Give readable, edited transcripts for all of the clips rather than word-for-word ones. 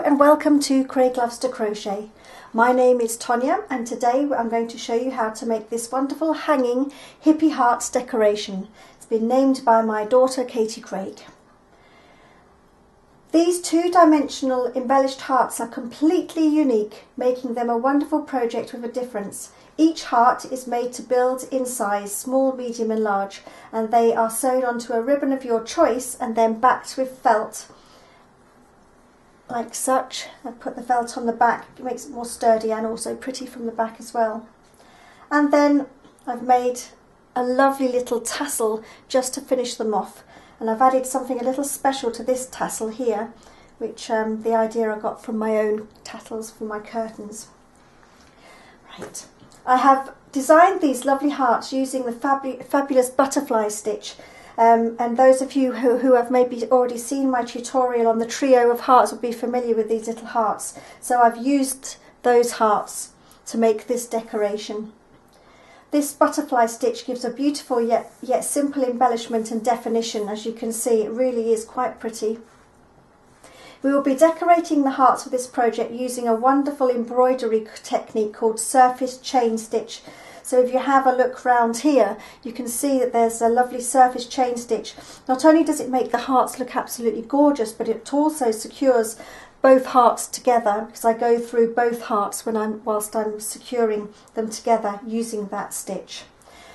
and welcome to Craig Loves to Crochet. My name is Tonya and today I'm going to show you how to make this wonderful hanging hippie hearts decoration. It's been named by my daughter Katie Craig. These two-dimensional embellished hearts are completely unique, making them a wonderful project with a difference. Each heart is made to build in size, small, medium and large, and they are sewn onto a ribbon of your choice and then backed with felt. Like such. I put the felt on the back, it makes it more sturdy and also pretty from the back as well. And then I've made a lovely little tassel just to finish them off, and I've added something a little special to this tassel here, which the idea I got from my own tassels for my curtains. Right, I have designed these lovely hearts using the fabulous butterfly stitch. And those of you who have maybe already seen my tutorial on the trio of hearts will be familiar with these little hearts. So I've used those hearts to make this decoration. This butterfly stitch gives a beautiful yet simple embellishment and definition. As you can see, it really is quite pretty. We will be decorating the hearts for this project using a wonderful embroidery technique called surface chain stitch. So if you have a look round here, you can see that there's a lovely surface chain stitch. Not only does it make the hearts look absolutely gorgeous, but it also secures both hearts together, because I go through both hearts whilst I'm securing them together using that stitch.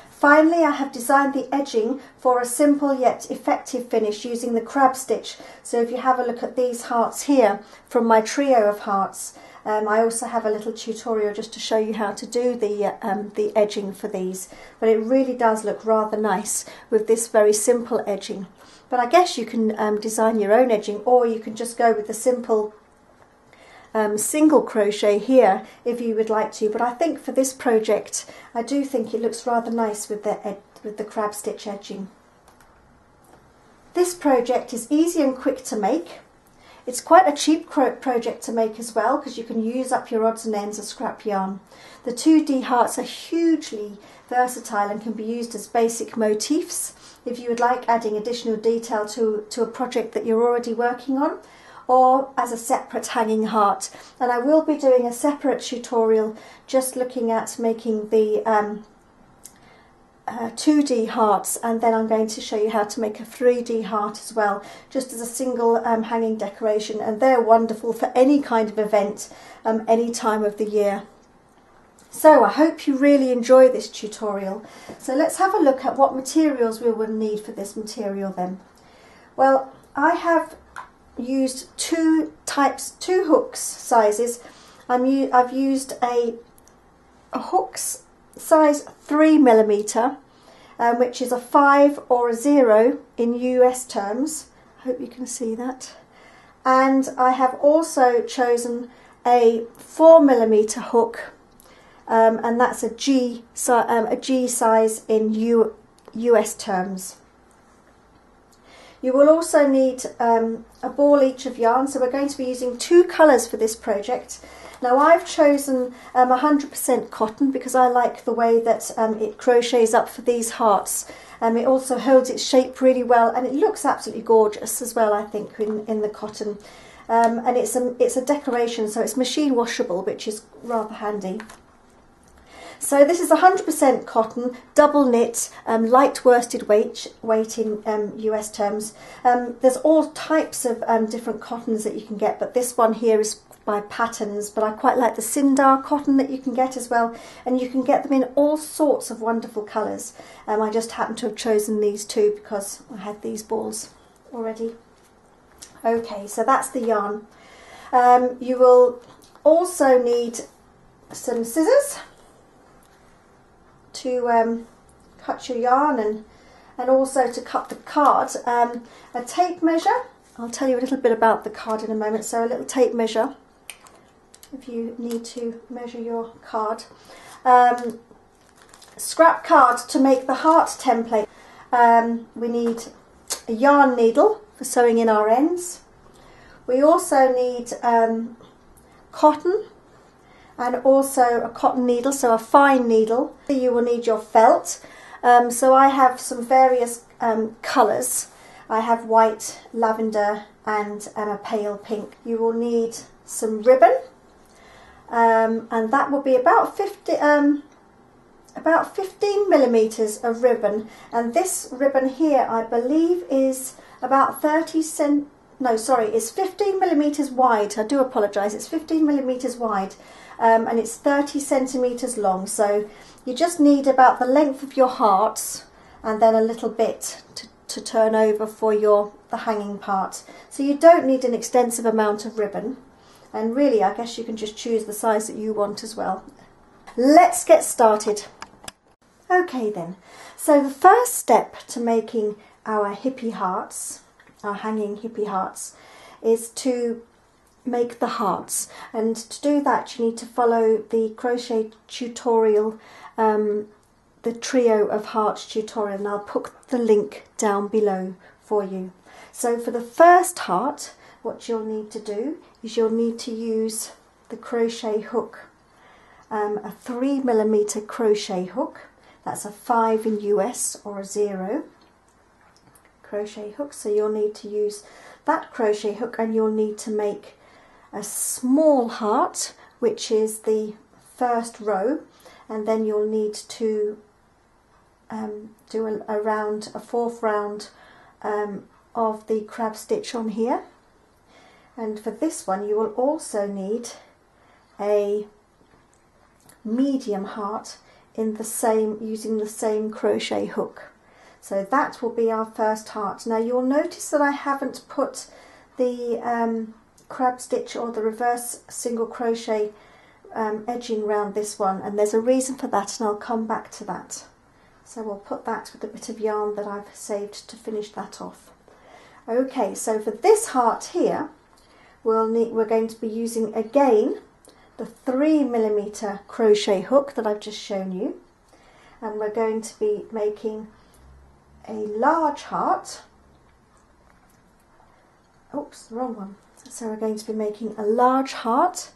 Finally, I have designed the edging for a simple yet effective finish using the crab stitch. So if you have a look at these hearts here from my trio of hearts, I also have a little tutorial just to show you how to do the edging for these, but it really does look rather nice with this very simple edging. But I guess you can design your own edging, or you can just go with the simple single crochet here if you would like to. But I think for this project, I do think it looks rather nice with the crab stitch edging. This project is easy and quick to make. It's quite a cheap project to make as well, because you can use up your odds and ends of scrap yarn. The 2D hearts are hugely versatile and can be used as basic motifs if you would like adding additional detail to a project that you're already working on, or as a separate hanging heart. And I will be doing a separate tutorial just looking at making the 2D hearts, and then I'm going to show you how to make a 3D heart as well, just as a single hanging decoration, and they're wonderful for any kind of event, any time of the year. So I hope you really enjoy this tutorial. So let's have a look at what materials we will need for this material then. Well, I have used two hooks sizes. I've used a hooks size 3mm, which is a 5 or a 0 in US terms. I hope you can see that. And I have also chosen a 4mm hook, and that's a G size in US terms. You will also need a ball each of yarn, so we're going to be using 2 colours for this project. Now I've chosen 100% cotton because I like the way that it crochets up for these hearts. It also holds its shape really well, and it looks absolutely gorgeous as well, I think, in the cotton. And it's a decoration, so it's machine washable, which is rather handy. So this is 100% cotton, double knit, light worsted weight in US terms. There's all types of different cottons that you can get, but this one here is by Patterns, but I quite like the Sindar cotton that you can get as well, and you can get them in all sorts of wonderful colours. I just happen to have chosen these two because I had these balls already. Okay, so that's the yarn. You will also need some scissors to cut your yarn and also to cut the card. A tape measure. I'll tell you a little bit about the card in a moment. So a little tape measure if you need to measure your card. Scrap card to make the heart template. We need a yarn needle for sewing in our ends. We also need cotton, and also a cotton needle, so a fine needle. You will need your felt. So I have some various colours. I have white, lavender and a pale pink. You will need some ribbon, and that will be about 15 millimeters of ribbon, and this ribbon here I believe is about 15 millimeters wide. I do apologize, it's 15 millimeters wide, and it's 30 centimeters long, so you just need about the length of your hearts and then a little bit to turn over for the hanging part. So you don't need an extensive amount of ribbon, and really I guess you can just choose the size that you want as well. Let's get started. Okay then, so the first step to making our hippie hearts, our hanging hippie hearts, is to make the hearts, and to do that you need to follow the crochet tutorial, the trio of hearts tutorial, and I'll put the link down below for you. So for the first heart, what you'll need to do is you'll need to use the crochet hook, a 3 millimeter crochet hook. That's a 5 in US or a 0 crochet hook. So you'll need to use that crochet hook, and you'll need to make a small heart, which is the first row, and then you'll need to do a fourth round of the crab stitch on here. And for this one you will also need a medium heart in the same, using the same crochet hook. So that will be our first heart. Now you'll notice that I haven't put the crab stitch or the reverse single crochet edging around this one, and there's a reason for that, and I'll come back to that. So we'll put that with a bit of yarn that I've saved to finish that off. Okay, so for this heart here we're going to be using again the 3 millimeter crochet hook that I've just shown you, and we're going to be making a large heart. Oops, wrong one. So we're going to be making a large heart,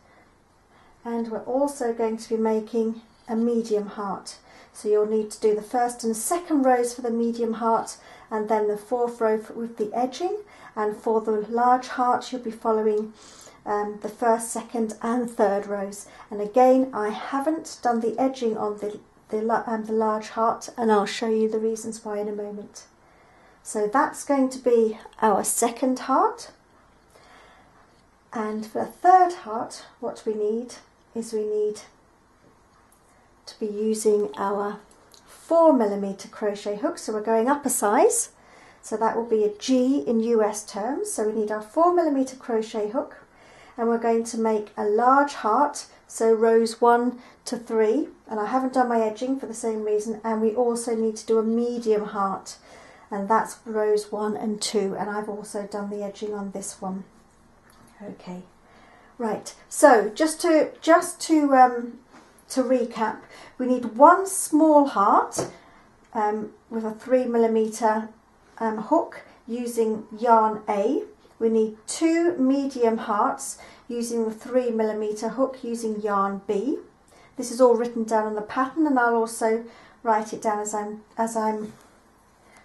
and we're also going to be making a medium heart. So you'll need to do the first and second rows for the medium heart, and then the fourth row with the edging, and for the large heart you'll be following the first, second and third rows. And again, I haven't done the edging on the large heart, and I'll show you the reasons why in a moment. So that's going to be our second heart, and for the third heart what we need is we need to be using our 4 millimeter crochet hook. So we're going up a size, so that will be a G in US terms. So we need our 4 millimeter crochet hook, and we're going to make a large heart, so rows 1 to 3, and I haven't done my edging for the same reason. And we also need to do a medium heart, and that's rows 1 and 2, and I've also done the edging on this one. Okay, right, so just to recap, we need one small heart with a 3 millimeter hook using yarn A. We need 2 medium hearts using the 3 millimeter hook using yarn B. This is all written down on the pattern, and I'll also write it down as I'm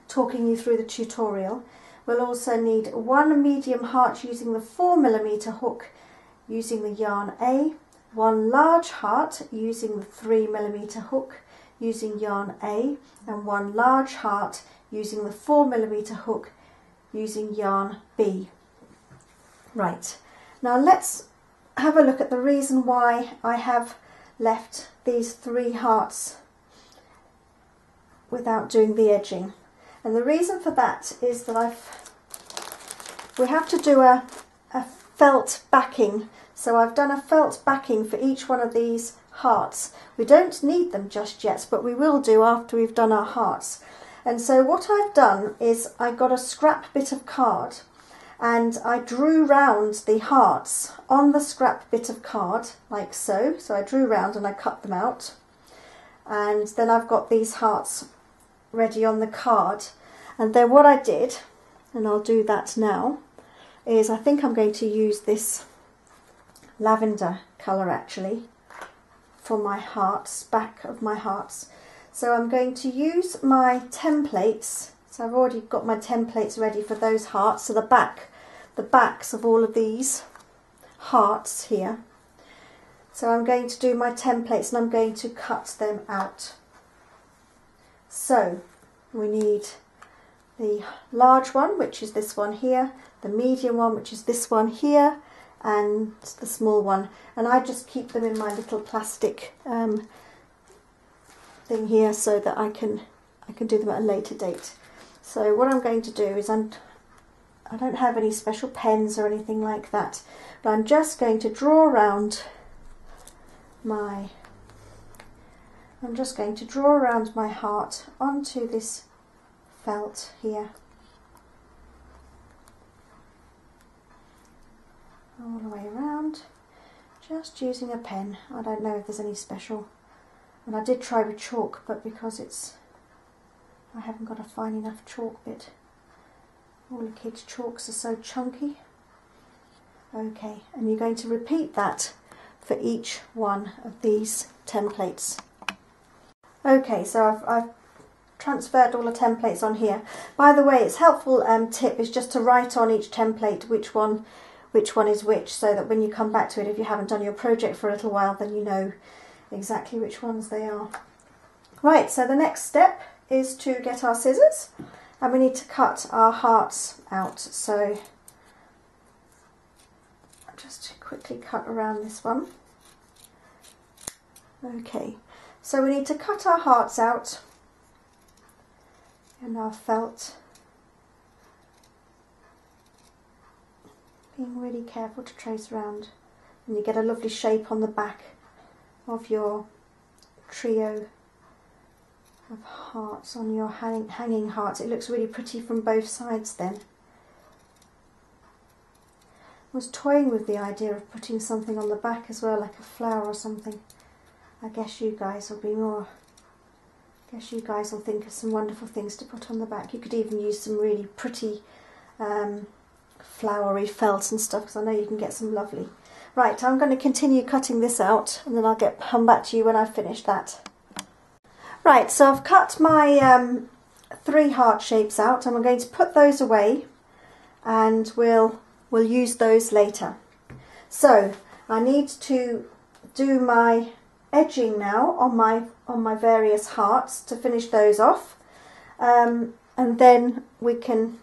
talking you through the tutorial. We'll also need 1 medium heart using the 4 millimeter hook using the yarn A, 1 large heart using the 3 millimeter hook using yarn A, and 1 large heart using the 4 millimeter hook using yarn B. Right, now let's have a look at the reason why I have left these 3 hearts without doing the edging. And the reason for that is that we have to do a felt backing. So I've done a felt backing for each one of these hearts. We don't need them just yet, but we will do after we've done our hearts. And so what I've done is I got a scrap bit of card, and I drew round the hearts on the scrap bit of card like so. So I drew round and I cut them out, and then I've got these hearts ready on the card. And then what I did, and I'll do that now, is I think I'm going to use this lavender colour actually for my hearts, back of my hearts. So I'm going to use my templates. So I've already got my templates ready for those hearts. So the backs of all of these hearts here. So I'm going to do my templates and I'm going to cut them out. So we need the large one, which is this one here, the medium one, which is this one here, and the small one. And I just keep them in my little plastic thing here so that I can do them at a later date. So what I'm going to do is I don't have any special pens or anything like that, but I'm just going to draw around my heart onto this felt here, all the way around, just using a pen. I don't know if there's any special, and I did try with chalk, but because I haven't got a fine enough chalk bit. All the kids' chalks are so chunky. Okay, and you're going to repeat that for each one of these templates. Okay, so I've transferred all the templates on here. By the way, it's helpful tip is just to write on each template which one is which, so that when you come back to it, if you haven't done your project for a little while, then you know exactly which ones they are. Right, so the next step is to get our scissors, and we need to cut our hearts out. So I'll just quickly cut around this one. Okay, so we need to cut our hearts out in our felt, being really careful to trace around, and you get a lovely shape on the back of your trio of hearts, on your hanging hearts. It looks really pretty from both sides then. I was toying with the idea of putting something on the back as well, like a flower or something. I guess you guys will think of some wonderful things to put on the back. You could even use some really pretty flowery felt and stuff, because I know you can get some lovely. Right, I'm going to continue cutting this out, and then I'll come back to you when I've finished that. Right, so I've cut my 3 heart shapes out, and I'm going to put those away, and we'll use those later. So I need to do my edging now on my various hearts to finish those off, and then we can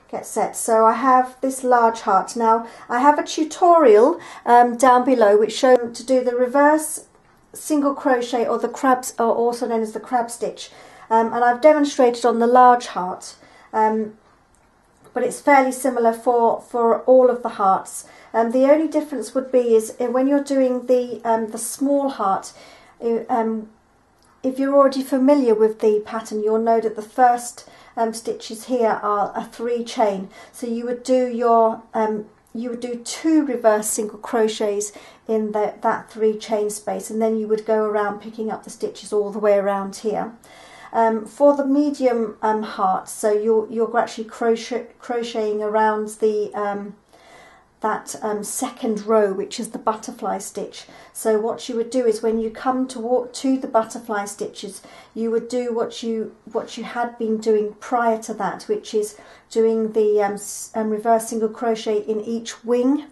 get set. So I have this large heart. Now I have a tutorial down below which shows to do the reverse single crochet, or the crabs, or also known as the crab stitch, and I've demonstrated on the large heart, but it's fairly similar for all of the hearts. The only difference would be is when you're doing the small heart, if you're already familiar with the pattern, you'll know that the first stitches here are a 3 chain. So you would do your you would do 2 reverse single crochets in that 3 chain space, and then you would go around picking up the stitches all the way around here. For the medium heart, so you're actually crocheting around the that second row, which is the butterfly stitch. So what you would do is when you come to the butterfly stitches, you would do what you had been doing prior to that, which is doing the reverse single crochet in each wing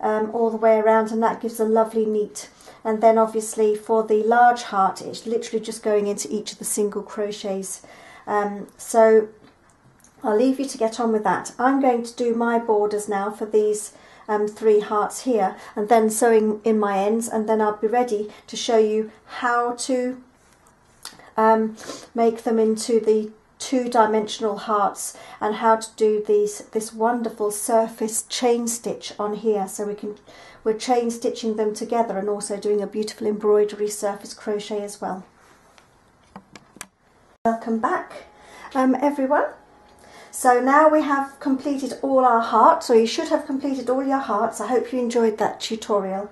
all the way around, and that gives a lovely neat. And then obviously for the large heart, it's literally just going into each of the single crochets. So I'll leave you to get on with that. I'm going to do my borders now for these 3 hearts here, and then sewing in my ends, and then I'll be ready to show you how to make them into the 2-dimensional hearts, and how to do this wonderful surface chain stitch on here. So we're chain stitching them together and also doing a beautiful embroidery surface crochet as well. Welcome back everyone. So now we have completed all our hearts, or you should have completed all your hearts. I hope you enjoyed that tutorial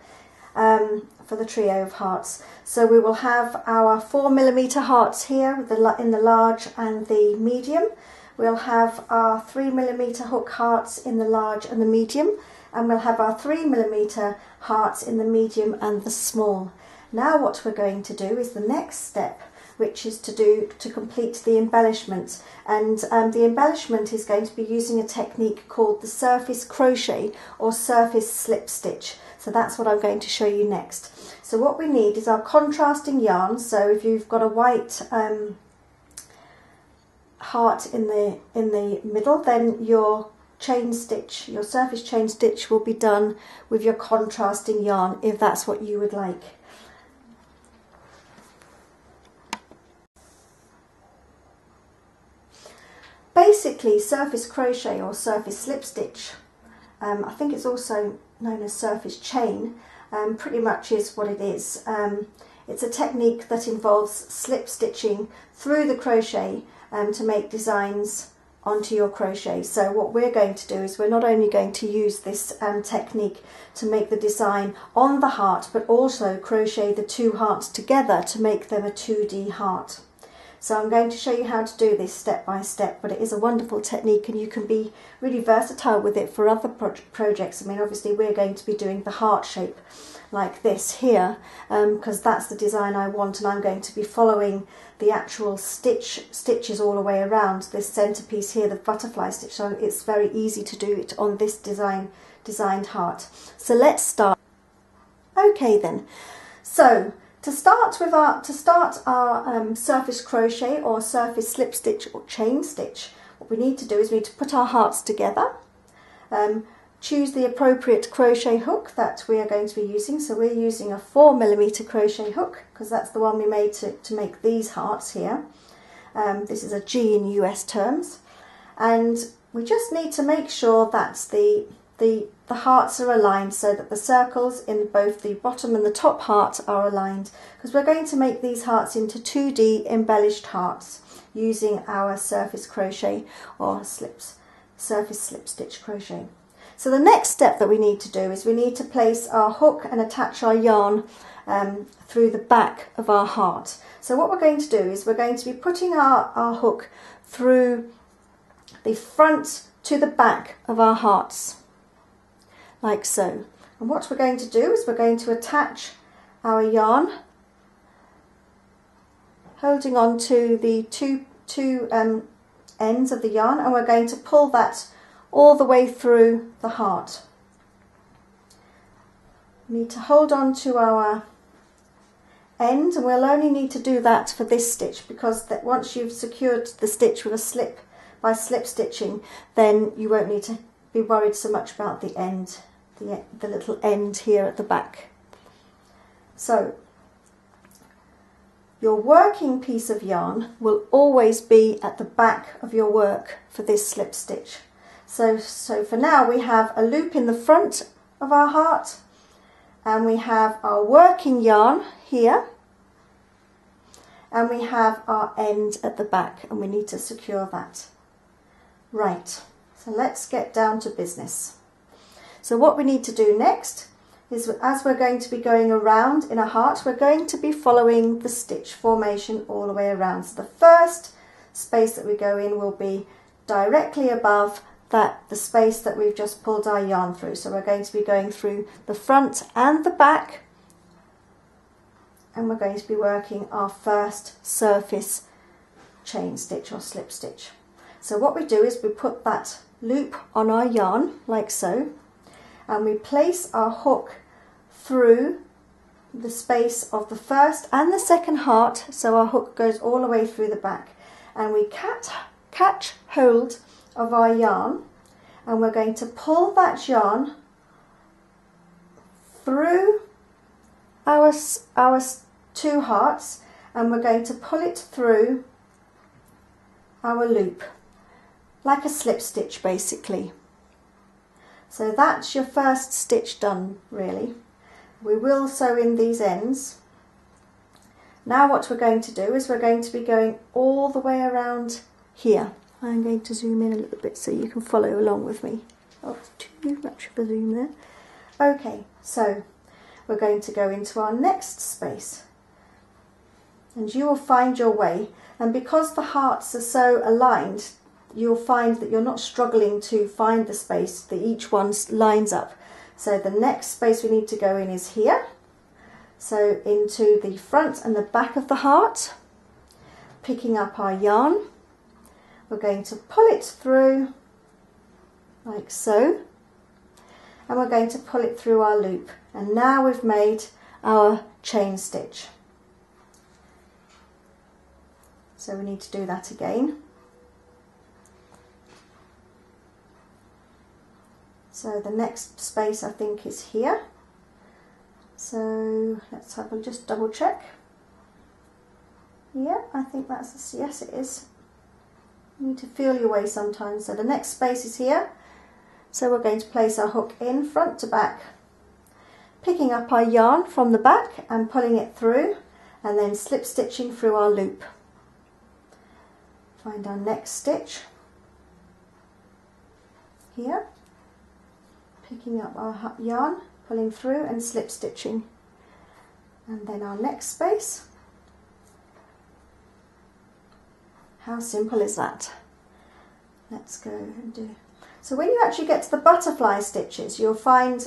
for the trio of hearts. So we will have our 4mm hearts here in the large and the medium. We'll have our 3mm hook hearts in the large and the medium, and we'll have our 3mm hearts in the medium and the small. Now what we're going to do is the next step. which is to complete the embellishment. And the embellishment is going to be using a technique called the surface crochet or surface slip stitch. So that's what I'm going to show you next. So what we need is our contrasting yarn. So if you've got a white heart in the middle, then your chain stitch, your surface chain stitch, will be done with your contrasting yarn if that's what you would like. Basically, surface crochet or surface slip stitch, I think it's also known as surface chain, pretty much is what it is. It's a technique that involves slip stitching through the crochet to make designs onto your crochet. So what we're going to do is we're not only going to use this technique to make the design on the heart, but also crochet the two hearts together to make them a 2D heart. So I'm going to show you how to do this step by step, but it is a wonderful technique and you can be really versatile with it for other projects. I mean, obviously we're going to be doing the heart shape like this here because that's the design I want, and I'm going to be following the actual stitches all the way around this centerpiece here, the butterfly stitch, so it's very easy to do it on this designed heart. So let's start. Okay then, so to start our surface crochet or surface slip stitch or chain stitch, what we need to do is we need to put our hearts together, choose the appropriate crochet hook that we are going to be using. So we're using a 4mm crochet hook because that's the one we made to make these hearts here. This is a G in US terms, and we just need to make sure that the hearts are aligned so that the circles in both the bottom and the top heart are aligned, because we're going to make these hearts into 2D embellished hearts using our surface crochet or surface slip stitch crochet. So the next step that we need to do is we need to place our hook and attach our yarn through the back of our heart. So what we're going to do is we're going to be putting our hook through the front to the back of our hearts, like so. And what we're going to do is we're going to attach our yarn, holding on to the two ends of the yarn, and we're going to pull that all the way through the heart. We need to hold on to our end, and we'll only need to do that for this stitch, because once you've secured the stitch with a slip by slip stitching, then you won't need to be worried so much about the end, the little end here at the back. So your working piece of yarn will always be at the back of your work for this slip stitch. So for now we have a loop in the front of our heart, and we have our working yarn here, and we have our end at the back, and we need to secure that. Right, so let's get down to business. So what we need to do next is, as we're going to be going around in a heart, we're going to be following the stitch formation all the way around. So the first space that we go in will be directly above the space that we've just pulled our yarn through. So we're going to be going through the front and the back, and we're going to be working our first surface chain stitch or slip stitch. So what we do is we put that loop on our yarn like so, and we place our hook through the space of the first and the second heart, so our hook goes all the way through the back, and we catch hold of our yarn, and we're going to pull that yarn through our two hearts, and we're going to pull it through our loop like a slip stitch basically. So that's your first stitch done really. We will sew in these ends. Now what we're going to do is we're going to be going all the way around here. I'm going to zoom in a little bit so you can follow along with me. Oh, too much of a zoom there. Okay, so we're going to go into our next space, and you will find your way, and because the hearts are so aligned, you'll find that you're not struggling to find the space, that each one lines up. So the next space we need to go in is here, so into the front and the back of the heart, picking up our yarn, we're going to pull it through like so, and we're going to pull it through our loop, and now we've made our chain stitch. So we need to do that again. So the next space I think is here. So let's have a just double check. Yeah, I think that's, yes it is. You need to feel your way sometimes. So the next space is here. So we're going to place our hook in front to back, picking up our yarn from the back and pulling it through, and then slip stitching through our loop. Find our next stitch here, picking up our yarn, pulling through and slip stitching, and then our next space. How simple is that? Let's go and do. So when you actually get to the butterfly stitches, you'll find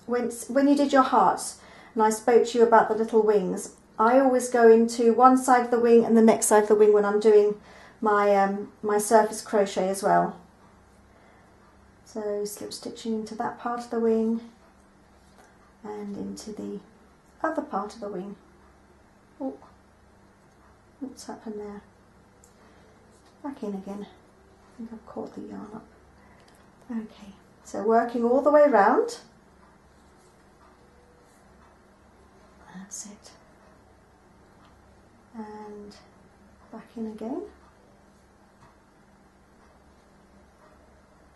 when you did your hearts, and I spoke to you about the little wings, I always go into one side of the wing and the next side of the wing when I'm doing my my surface crochet as well. So slip stitching into that part of the wing and into the other part of the wing. Oh, what's happened there? Back in again. I think I've caught the yarn up. Okay, so working all the way round. That's it. And back in again.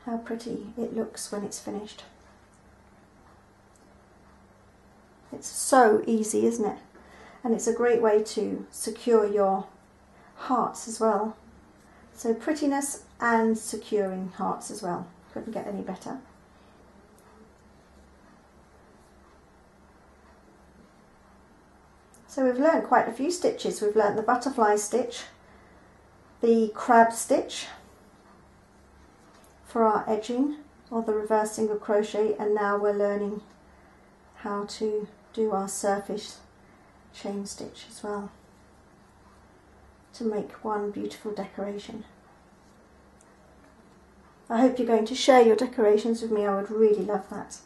How pretty it looks when it's finished. It's so easy, isn't it? And it's a great way to secure your hearts as well. So prettiness and securing hearts as well. Couldn't get any better. So we've learned quite a few stitches. We've learned the butterfly stitch, the crab stitch for our edging, or the reverse single crochet, and now we're learning how to do our surface chain stitch as well to make one beautiful decoration. I hope you're going to share your decorations with me. I would really love that.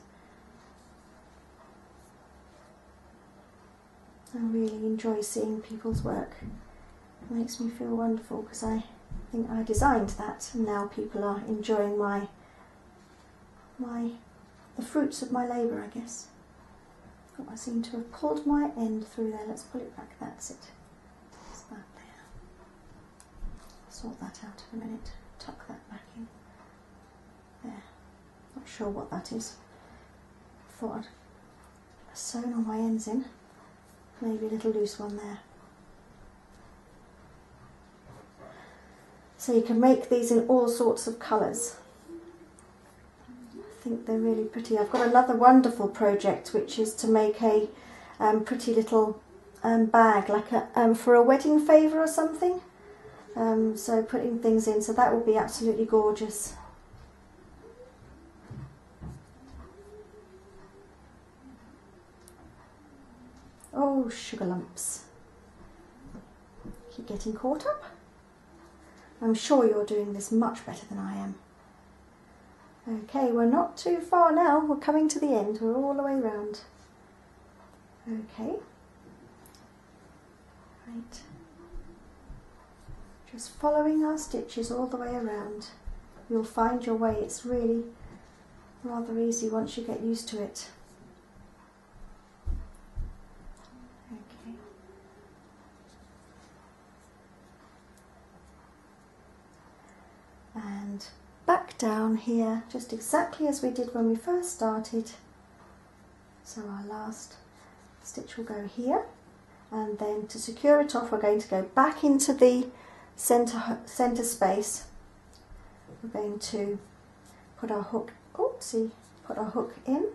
I really enjoy seeing people's work. It makes me feel wonderful because I think I designed that, and now people are enjoying the fruits of my labour, I guess. Oh, I seem to have pulled my end through there. Let's pull it back. That's it. That's that there. Sort that out in a minute. Tuck that back in. There. Not sure what that is. Thought I'd sewn all my ends in. Maybe a little loose one there. So you can make these in all sorts of colours. I think they're really pretty. I've got another wonderful project which is to make a pretty little bag, like a for a wedding favour or something. So putting things in, so that will be absolutely gorgeous. Oh, sugar lumps. Keep getting caught up. I'm sure you're doing this much better than I am. Okay, we're not too far now. We're coming to the end. We're all the way round. Okay. Right. Just following our stitches all the way around. You'll find your way. It's really rather easy once you get used to it. Okay. And back down here, just exactly as we did when we first started. So our last stitch will go here, and then to secure it off we're going to go back into the center space. We're going to put our hook, put our hook in,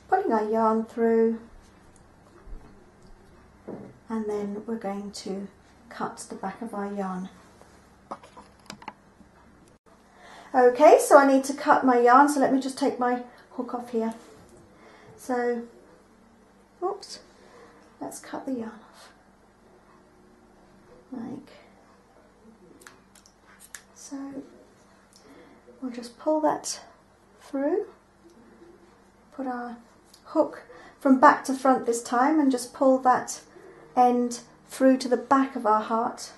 putting our yarn through, and then we're going to cut the back of our yarn. Okay, so I need to cut my yarn, so let me just take my hook off here. So, oops, let's cut the yarn off. like so. We'll just pull that through, put our hook from back to front this time, and just pull that end through to the back of our heart.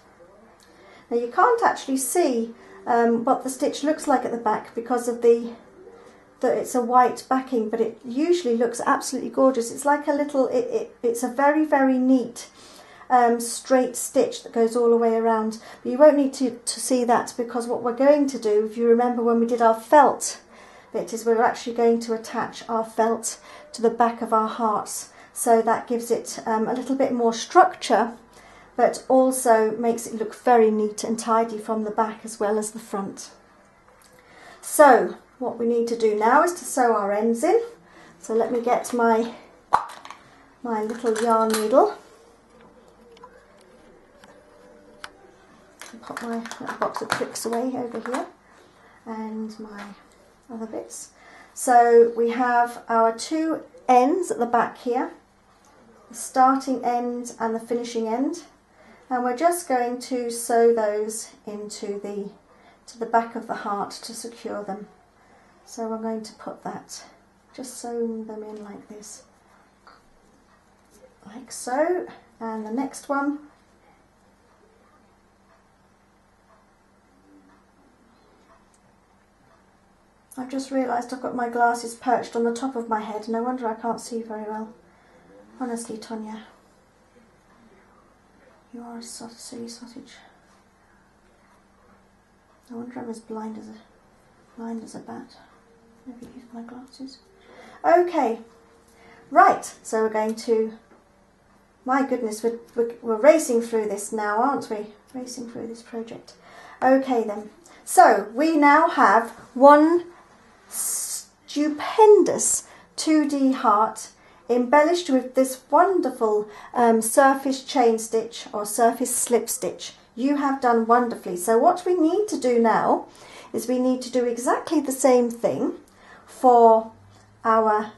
Now you can't actually see what the stitch looks like at the back because of that it's a white backing, but it usually looks absolutely gorgeous. It's like a little, it's a very, very neat straight stitch that goes all the way around. But you won't need to see that, because what we're going to do, if you remember when we did our felt bit, is we're actually going to attach our felt to the back of our hearts. So that gives it a little bit more structure, but also makes it look very neat and tidy from the back as well as the front. So what we need to do now is to sew our ends in. So let me get my little yarn needle. Put my little box of tricks away over here, and my other bits. So we have our two ends at the back here, the starting end and the finishing end, and we're just going to sew those into the back of the heart to secure them. So we're going to put that, just sew them in like this, like so, and the next one. I've just realised I've got my glasses perched on the top of my head. No wonder I can't see very well. Honestly, Tonya, you are a silly sausage. No wonder I'm as blind as a bat. Maybe use my glasses. Okay, right. So we're going to. My goodness, we're racing through this now, aren't we? Racing through this project. Okay then. So we now have one stupendous 2D heart embellished with this wonderful surface chain stitch or surface slip stitch. You have done wonderfully. So what we need to do now is we need to do exactly the same thing for our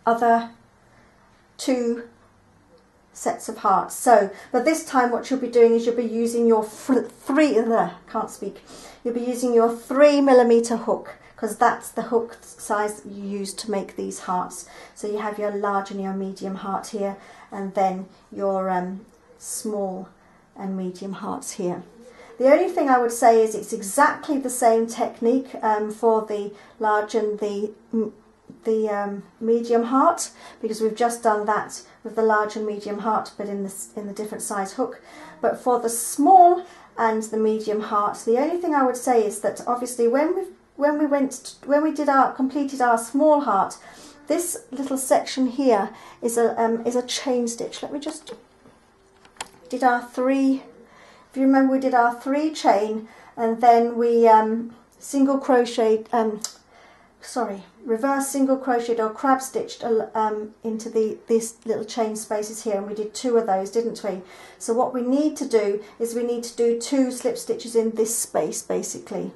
other two sets of hearts. So, but this time what you'll be doing is you'll be using your You'll be using your 3mm hook, because that's the hook size that you use to make these hearts. So you have your large and your medium heart here, and then your small and medium hearts here. The only thing I would say is it's exactly the same technique for the large and the medium heart, because we've just done that with the large and medium heart, but in the different size hook. But for the small and the medium heart, the only thing I would say is that obviously when we completed our small heart, this little section here is a chain stitch. Let me just did our 3. If you remember, we did our 3 chain, and then we single crocheted. Reverse single crocheted or crab stitched into these little chain spaces here, and we did 2 of those, didn't we? So what we need to do is we need to do 2 slip stitches in this space basically.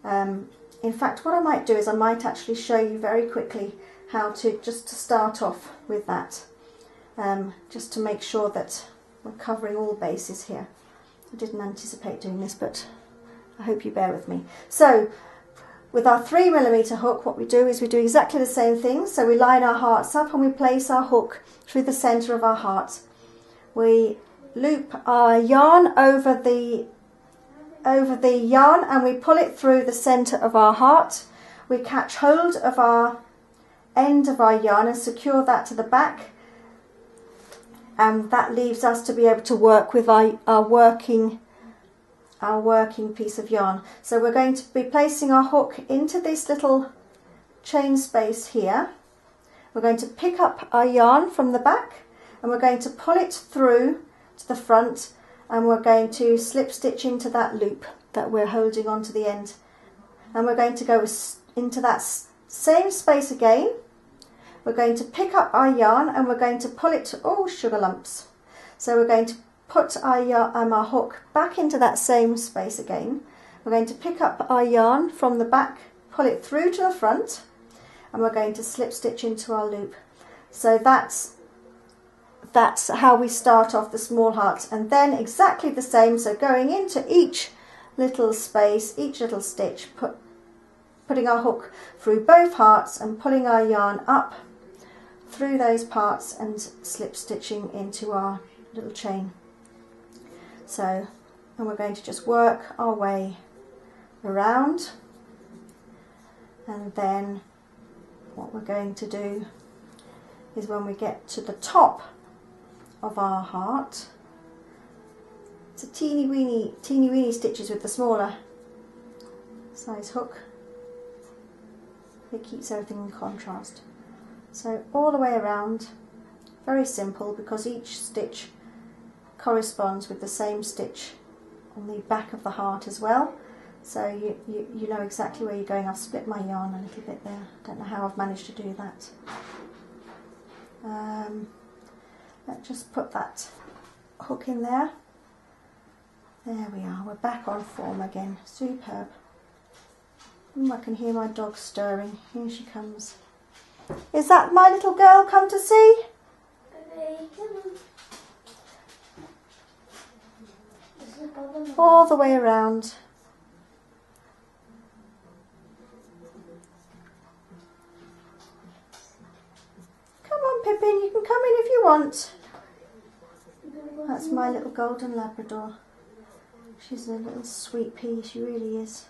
In fact, what I might do is I might actually show you very quickly how to start off with that, just to make sure that we're covering all bases here. I didn't anticipate doing this, but I hope you bear with me. So with our 3mm hook, what we do is we do exactly the same thing. So we line our hearts up and we place our hook through the centre of our heart. We loop our yarn over the yarn and we pull it through the centre of our heart. We catch hold of our end of our yarn and secure that to the back, and that leaves us to be able to work with our working piece of yarn. So we're going to be placing our hook into this little chain space here. We're going to pick up our yarn from the back and we're going to pull it through to the front, and we're going to slip stitch into that loop that we're holding onto the end, and we're going to go into that same space again. We're going to pick up our yarn and we're going to pull it to, oh sugar lumps. So we're going to put our hook back into that same space again. We're going to pick up our yarn from the back, pull it through to the front, and we're going to slip stitch into our loop. So that's that's how we start off the small hearts, and then exactly the same, so going into each little space, each little stitch, putting our hook through both hearts and pulling our yarn up through those parts and slip stitching into our little chain. So, and we're going to just work our way around, and then what we're going to do is when we get to the top of our heart, it's a teeny weeny stitches with the smaller size hook. It keeps everything in contrast. So all the way around, very simple, because each stitch corresponds with the same stitch on the back of the heart as well. So you know exactly where you're going. I've split my yarn a little bit there. Don't know how I've managed to do that. Let's just put that hook in there. There we are, we're back on form again. Superb. I can hear my dog stirring. Here she comes. Is that my little girl come to see? All the way around. Come on, Pippin, you can come in if you want. That's my little golden Labrador. She's a little sweet pea, she really is.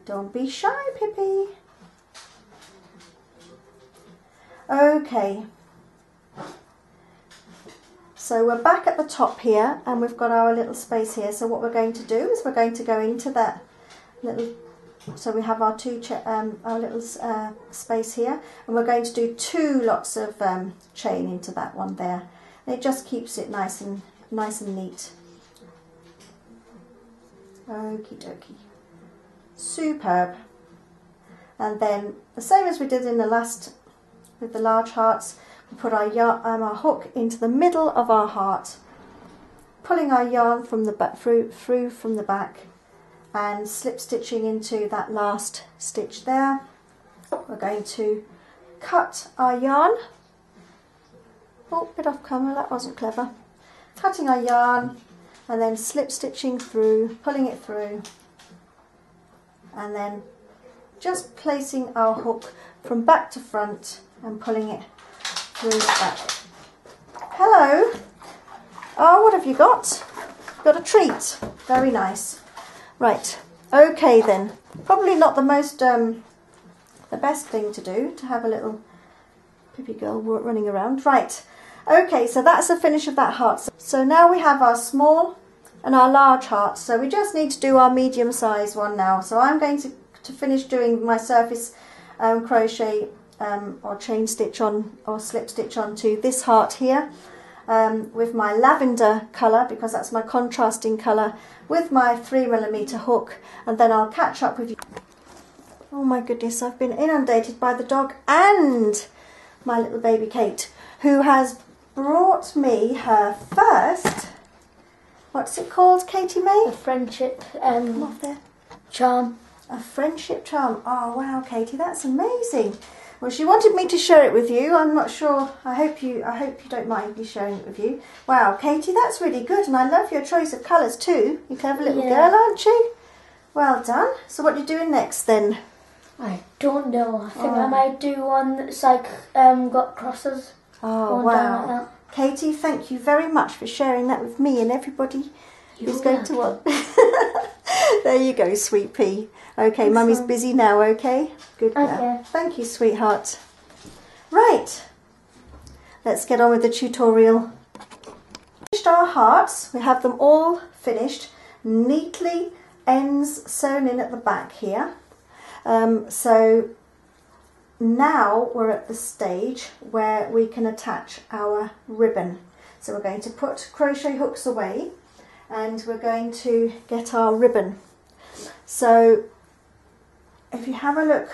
Don't be shy, Pippy. Okay. So we're back at the top here, and we've got our little space here. So what we're going to do is we're going to go into that little, so we have our our little space here, and we're going to do 2 lots of chain into that one there. And it just keeps it nice and neat. Okie dokie. Superb. And then the same as we did in the last with the large hearts, we put our hook into the middle of our heart, pulling our yarn from the back through from the back, and slip stitching into that last stitch there. We're going to cut our yarn. Oh, bit off camera, that wasn't clever. Cutting our yarn and then slip stitching through, pulling it through, and then just placing our hook from back to front and pulling it through the back. Hello. Oh, what have you got? Got a treat. Very nice. Right. Okay then. Probably not the most, the best thing to do, to have a little Pippy girl running around. Right. Okay, so that's the finish of that heart. So now we have our small and our large hearts. So we just need to do our medium size one now. So I'm going to finish doing my surface crochet or chain stitch on or slip stitch onto this heart here with my lavender colour, because that's my contrasting colour, with my 3mm hook, and then I'll catch up with you. Oh my goodness, I've been inundated by the dog and my little baby Kate, who has brought me her first, what's it called, Katie May? A friendship Come off there. charm. A friendship charm. Oh wow, Katie, that's amazing. Well, she wanted me to share it with you. I'm not sure. I hope you don't mind me sharing it with you. Wow, Katie, that's really good, and I love your choice of colours too. You clever little girl, aren't you? Well done. So what are you doing next then? I don't know. I think I might do one that's like got crosses. Oh wow. Like Katie, thank you very much for sharing that with me and everybody who's going to watch. There you go, sweet pea. Okay, Mummy's busy now, okay? Good girl. Okay. Thank you, sweetheart. Right, let's get on with the tutorial. Finished our hearts. We have them all finished, neatly ends sewn in at the back here. So now we're at the stage where we can attach our ribbon. So we're going to put crochet hooks away and we're going to get our ribbon. So if you have a look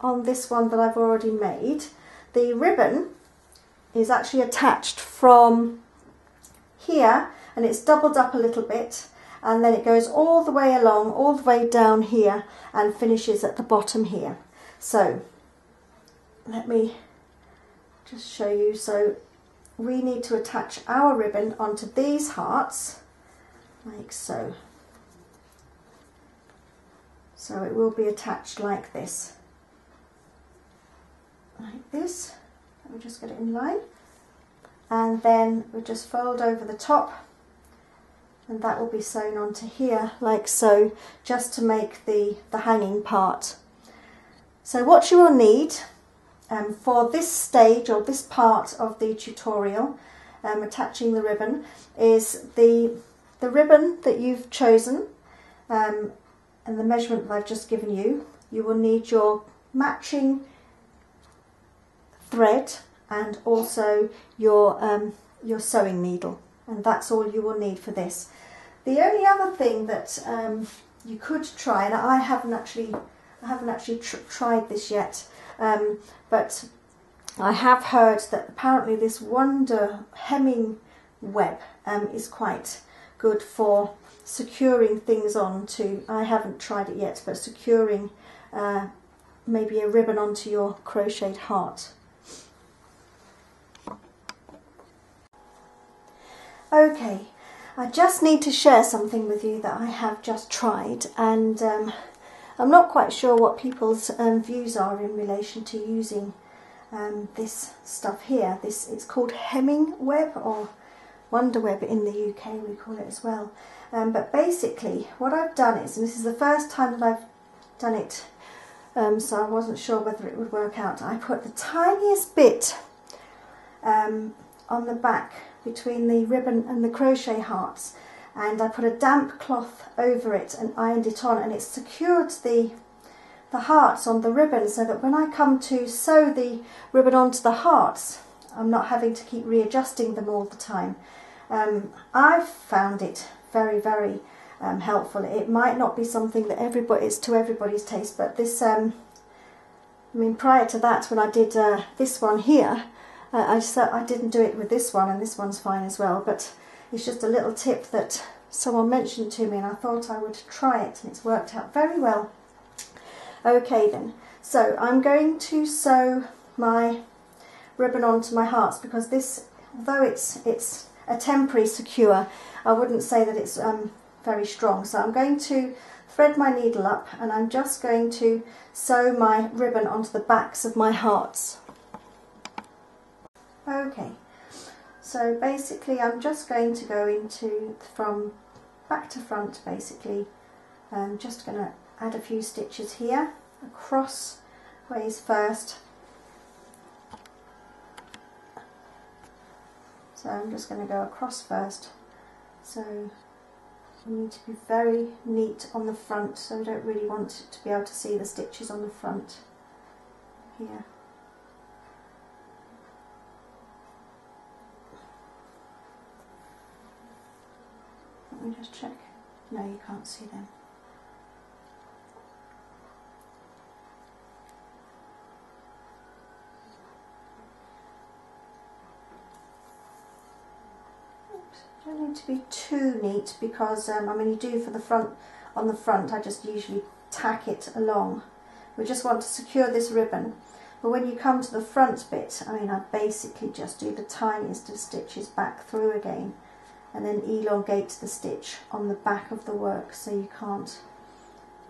on this one that I've already made, the ribbon is actually attached from here, and it's doubled up a little bit, and then it goes all the way along, all the way down here, and finishes at the bottom here. So let me just show you. So we need to attach our ribbon onto these hearts like so. So it will be attached like this. Like this. Let me just get it in line. And then we'll just fold over the top, and that will be sewn onto here like so, just to make the hanging part. So what you will need for this stage or this part of the tutorial, attaching the ribbon, is the ribbon that you've chosen and the measurement that I've just given you. You will need your matching thread and also your sewing needle, and that's all you will need for this. The only other thing that you could try, and I haven't actually tried this yet, but I have heard that apparently this wonder hemming web is quite good for securing things onto. I haven't tried it yet, but securing maybe a ribbon onto your crocheted heart. Okay, I just need to share something with you that I have just tried, and I'm not quite sure what people's views are in relation to using this stuff here. It's called hemming web, or wonder web in the UK we call it as well. But basically what I've done is, and this is the first time that I've done it, so I wasn't sure whether it would work out, I put the tiniest bit on the back between the ribbon and the crochet hearts, and I put a damp cloth over it and ironed it on, and it secured the hearts on the ribbon, so that when I come to sew the ribbon onto the hearts, I'm not having to keep readjusting them all the time. I've found it very, very helpful. It might not be something that is to everybody's taste, but this, I mean, prior to that, when I did this one here, I didn't do it with this one, and this one's fine as well, but it's just a little tip that someone mentioned to me, and I thought I would try it, and it's worked out very well. Okay then, so I'm going to sew my ribbon onto my hearts, because this, although it's a temporary secure, I wouldn't say that it's very strong. So I'm going to thread my needle up, and I'm just going to sew my ribbon onto the backs of my hearts. Okay, so basically I'm just going to go into from back to front, basically. I'm just going to add a few stitches here, across ways first. So I'm just going to go across first. So you need to be very neat on the front, so I don't really want to be able to see the stitches on the front here. Let me just check. No, you can't see them. Oops, don't need to be too neat, because I mean, you do for the front. On the front, I just usually tack it along. We just want to secure this ribbon. But when you come to the front bit, I mean, I basically just do the tiniest of stitches back through again, and then elongate the stitch on the back of the work, so you can't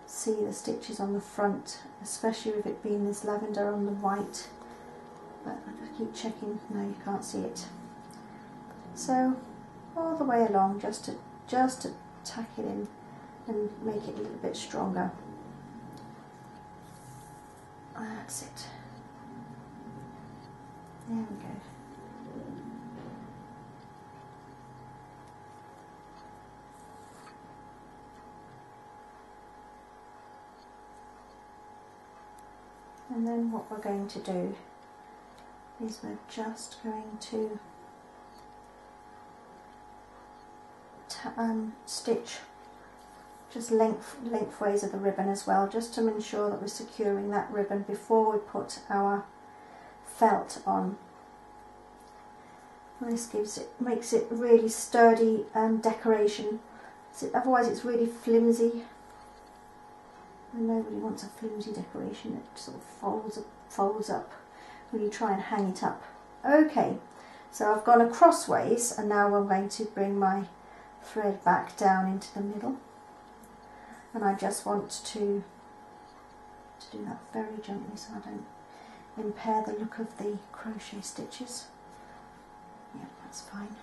see the stitches on the front, especially with it being this lavender on the white. But I just keep checking. No, you can't see it. So all the way along, just to tack it in and make it a little bit stronger. That's it. There we go. And then what we're going to do is we're just going to stitch just lengthways of the ribbon as well, just to ensure that we're securing that ribbon before we put our felt on. And this makes it really sturdy decoration. Otherwise it's really flimsy. And nobody wants a flimsy decoration that sort of folds up when you try and hang it up. Okay, so I've gone acrossways, and now I'm going to bring my thread back down into the middle, and I just want to do that very gently so I don't impair the look of the crochet stitches. Yeah, that's fine.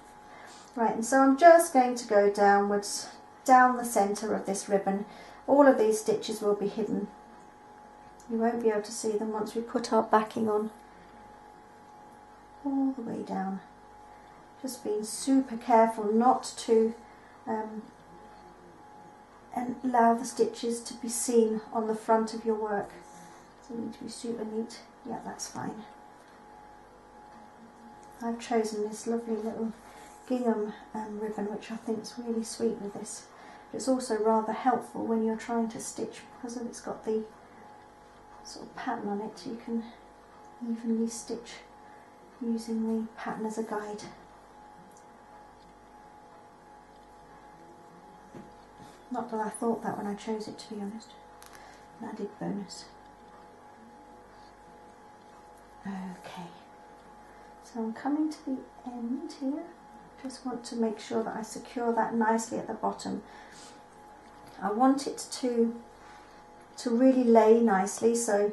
Right, and so I'm just going to go downwards, down the centre of this ribbon. All of these stitches will be hidden. You won't be able to see them once we put our backing on. All the way down. Just being super careful not to and allow the stitches to be seen on the front of your work. So you need to be super neat. Yeah, that's fine. I've chosen this lovely little gingham ribbon, which I think is really sweet with this. It's also rather helpful when you're trying to stitch, because it's got the sort of pattern on it. You can evenly stitch using the pattern as a guide. Not that I thought that when I chose it, to be honest. An added bonus. Okay, so I'm coming to the end here. Just want to make sure that I secure that nicely at the bottom. I want it to really lay nicely, so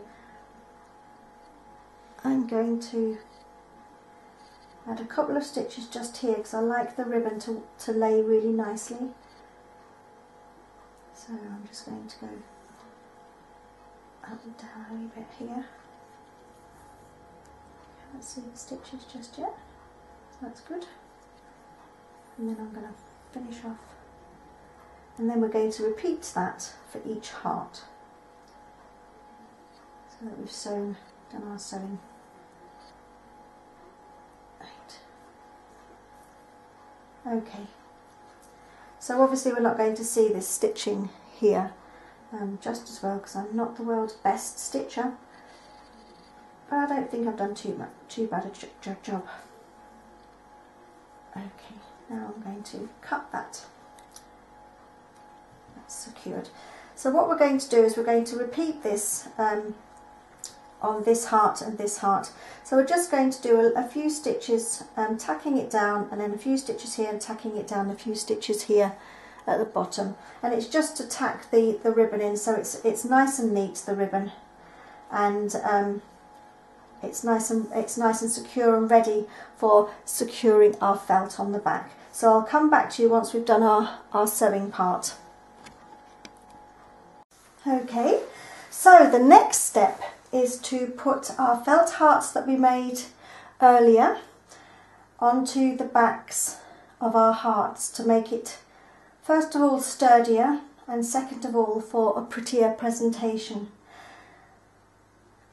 I'm going to add a couple of stitches just here because I like the ribbon to lay really nicely. So I'm just going to go up and down a wee bit here. Can't see the stitches just yet, so that's good. And then I'm going to finish off, and then we're going to repeat that for each heart, so that we've done our sewing. 8. Okay, so obviously we're not going to see this stitching here just as well, because I'm not the world's best stitcher, but I don't think I've done too bad a job. Okay, now I'm going to cut that. That's secured. So what we're going to do is we're going to repeat this on this heart and this heart. So we're just going to do a few stitches, tacking it down, and then a few stitches here and tacking it down, a few stitches here at the bottom. And it's just to tack the ribbon in, so it's nice and neat, the ribbon, and it's nice and secure and ready for securing our felt on the back. So I'll come back to you once we've done our sewing part. Okay, so the next step is to put our felt hearts that we made earlier onto the backs of our hearts to make it, first of all, sturdier, and second of all, for a prettier presentation.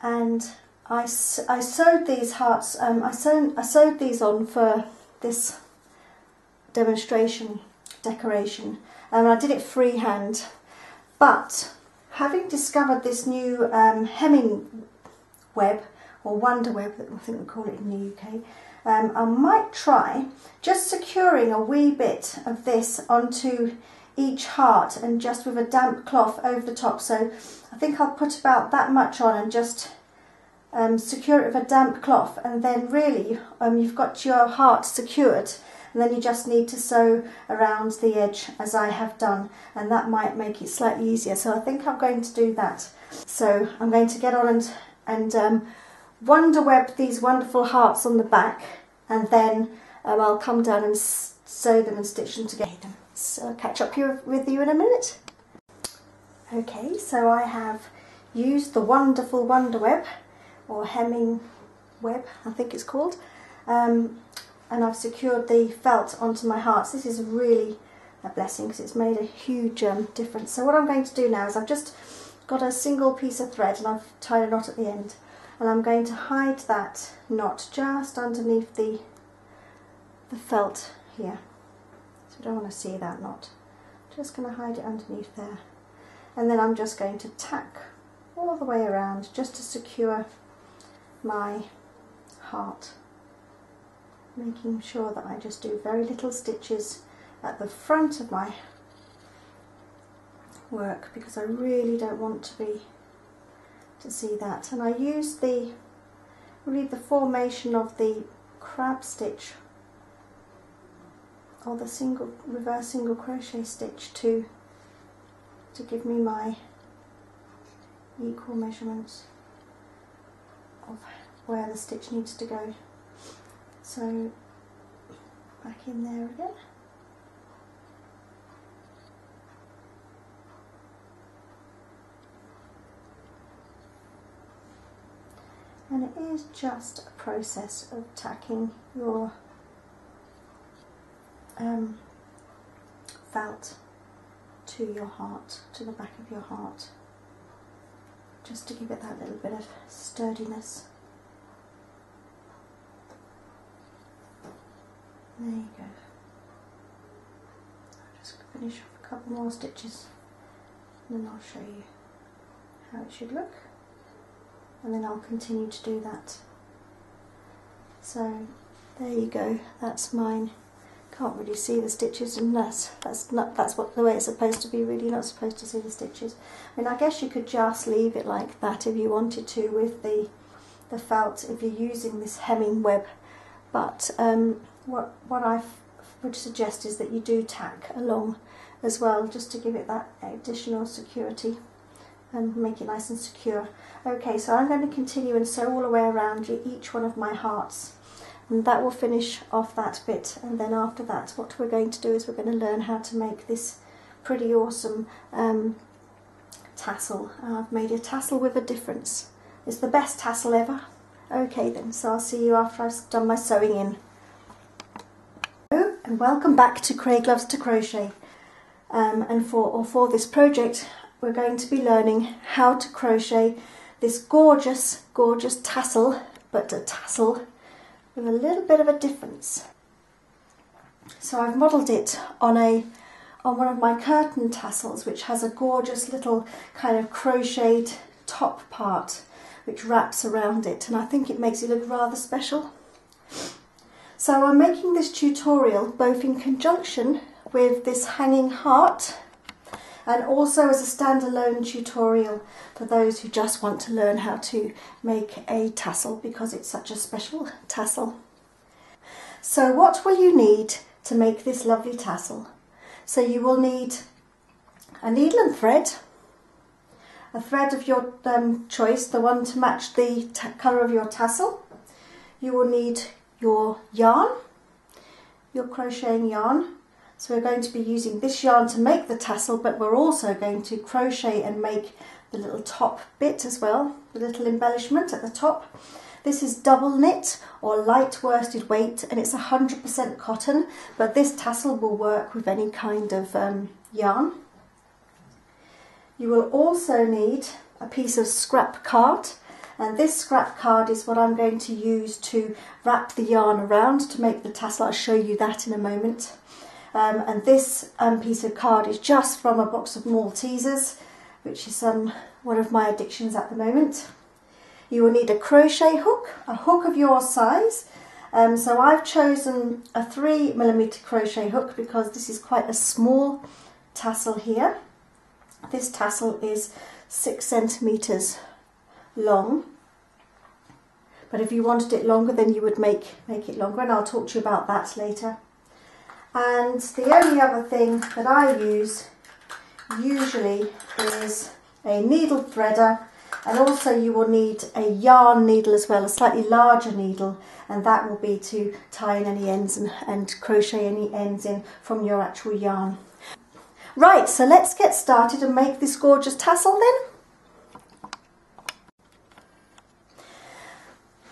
And I sewed these hearts, I sewed these on for this demonstration decoration, and I did it freehand, but having discovered this new hemming web, or wonder web, I think we call it in the UK, I might try just securing a wee bit of this onto each heart, and just with a damp cloth over the top. So I think I'll put about that much on and just secure it with a damp cloth, and then really you've got your heart secured, and then you just need to sew around the edge as I have done, and that might make it slightly easier. So I think I'm going to do that. So I'm going to get on and wonder web these wonderful hearts on the back, and then I'll come down and sew them and stitch them together. So I'll catch up with you in a minute. Okay, so I have used the wonderful wonder web, or hemming web I think it's called, and I've secured the felt onto my hearts. This is really a blessing because it's made a huge difference. So what I'm going to do now is I've just got a single piece of thread and I've tied a knot at the end, and I'm going to hide that knot just underneath the felt here. So I don't want to see that knot. Just going to hide it underneath there, and then I'm just going to tack all the way around just to secure my heart, making sure that I just do very little stitches at the front of my work, because I really don't want to see that. And I use the formation of the crab stitch or the reverse single crochet stitch to give me my equal measurements of where the stitch needs to go. So back in there again. And it is just a process of tacking your felt to your heart, to the back of your heart, just to give it that little bit of sturdiness. There you go. I'll just finish off a couple more stitches and then I'll show you how it should look, and then I'll continue to do that. So there you go, that's mine. Can't really see the stitches, and that's what the way it's supposed to be. Really, you're not supposed to see the stitches. I mean, I guess you could just leave it like that if you wanted to with the felt if you're using this hemming web, but what I would suggest is that you do tack along as well, just to give it that additional security and make it nice and secure. Okay, so I'm going to continue and sew all the way around each one of my hearts, and that will finish off that bit. And then after that, what we're going to do is we're going to learn how to make this pretty awesome tassel. I've made a tassel with a difference. It's the best tassel ever. Okay then, so I'll see you after I've done my sewing in. Hello and welcome back to Craig Loves to Crochet. And for this project, we're going to be learning how to crochet this gorgeous tassel, but a tassel with a little bit of a difference. So I've modelled it on one of my curtain tassels, which has a gorgeous little kind of crocheted top part which wraps around it, and I think it makes it look rather special. So I'm making this tutorial both in conjunction with this hanging heart and also as a standalone tutorial for those who just want to learn how to make a tassel, because it's such a special tassel. So what will you need to make this lovely tassel? So you will need a needle and thread, a thread of your choice, the one to match the colour of your tassel. You will need your yarn, your crocheting yarn. So we're going to be using this yarn to make the tassel, but we're also going to crochet and make the little top bit as well, the little embellishment at the top. This is double knit or light worsted weight, and it's 100% cotton, but this tassel will work with any kind of yarn. You will also need a piece of scrap card, and this scrap card is what I'm going to use to wrap the yarn around to make the tassel. I'll show you that in a moment. And this piece of card is just from a box of Maltesers, which is one of my addictions at the moment. You will need a crochet hook, a hook of your size. So I've chosen a 3mm crochet hook because this is quite a small tassel here. This tassel is 6 centimetres long, but if you wanted it longer, then you would make it longer, and I'll talk to you about that later. And the only other thing that I use usually is a needle threader, and also you will need a yarn needle as well, a slightly larger needle, and that will be to tie in any ends and crochet any ends in from your actual yarn. Right, so let's get started and make this gorgeous tassel then.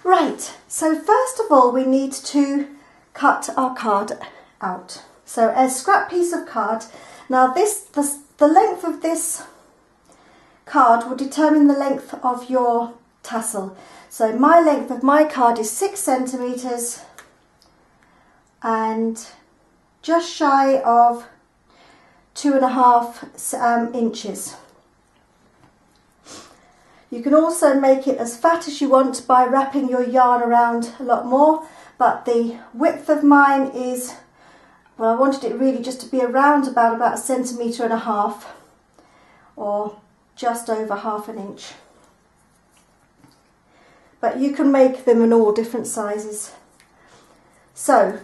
Right, so first of all we need to cut our card out. So a scrap piece of card. Now the length of this card will determine the length of your tassel. So my length of my card is 6 centimetres and just shy of 2.5 inches. You can also make it as fat as you want by wrapping your yarn around a lot more, but the width of mine is, well, I wanted it really just to be around about 1.5 centimetres or just over 1/2 inch. But you can make them in all different sizes. So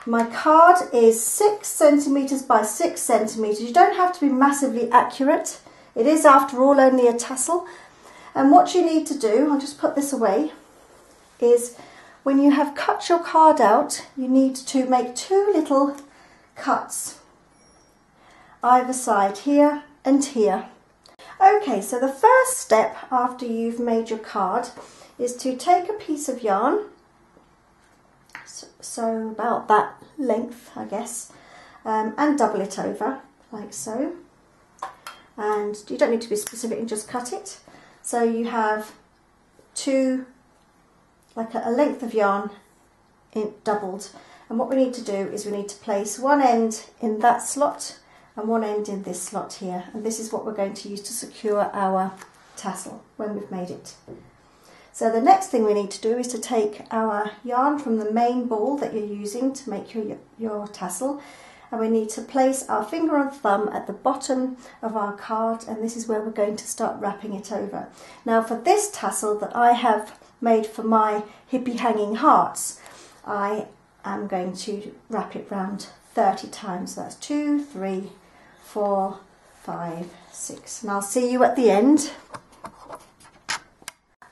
my card is 6 centimetres by 6 centimetres. You don't have to be massively accurate. It is, after all, only a tassel. And what you need to do, I'll just put this away, is when you have cut your card out, you need to make 2 little cuts either side, here and here. Okay, so the first step after you've made your card is to take a piece of yarn, so about that length, I guess, and double it over like so. And you don't need to be specific and just cut it. So you have like a length of yarn doubled. And what we need to do is we need to place one end in that slot and one end in this slot here. And this is what we're going to use to secure our tassel when we've made it. So the next thing we need to do is to take our yarn from the main ball that you're using to make your tassel, and we need to place our finger and thumb at the bottom of our card, and this is where we're going to start wrapping it over. Now for this tassel that I have made for my hippie hanging hearts, I am going to wrap it round 30 times. So that's 2, 3, 4, 5, 6, and I'll see you at the end.